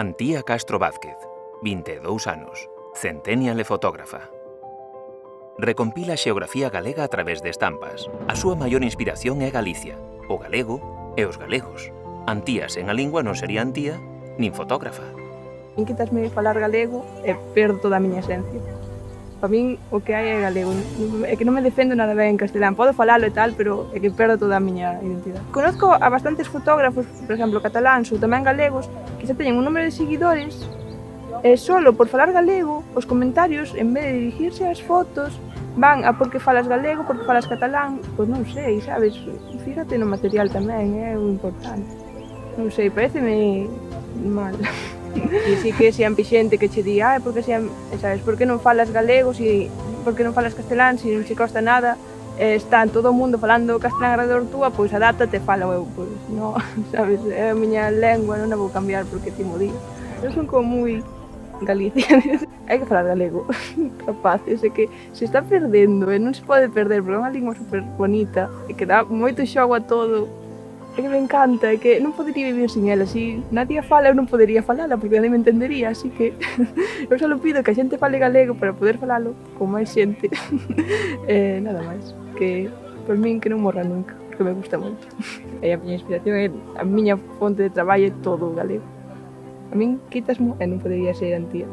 Antía Castro Vázquez, 22 anos, centennial e fotógrafa. Recompila a xeografía galega a través de estampas. A súa maior inspiración é Galicia, o galego e os galegos. Antía sen a lingua non sería Antía nin fotógrafa. Quítasme falar galego e perdo toda a miña esencia. Para min o que hai é galego, é que non me defendo nada ben en castelán, podo falalo e tal, pero é que perdo toda a miña identidade. Conozco a bastantes fotógrafos, por exemplo, cataláns ou tamén galegos, que xa teñen un número de seguidores e solo por falar galego, os comentarios, en vez de dirigirse ás fotos, van a porque falas galego, porque falas catalán, pois non sei, sabes? Fíjate no material tamén, é o importante. Non sei, pareceme mal. E si que sempre xente que che di, porque sabes, por que non falas galego, por que non falas castelán, se non che costa nada, está todo o mundo falando castelán alrededor túa, pois adáptate e fala eu, pois non, sabes, é a miña lengua, non a vou cambiar porque ti mo digas. Eu son como moi Galicia, hai que falar galego, rapaces, é que se está perdendo e non se pode perder, porque é unha lingua super bonita e que dá moito xogo a todo. É que me encanta, é que non podería vivir sin ela. Se nadie fala, eu non podería falala, porque nadie me entendería, así que eu só pido que a xente fale galego para poder falalo con máis xente. Nada máis, que por min que non morra nunca, porque me gusta moito. E a miña inspiración é a miña fonte de traballo é todo o galego. A min quitasmo e non podería ser Antía.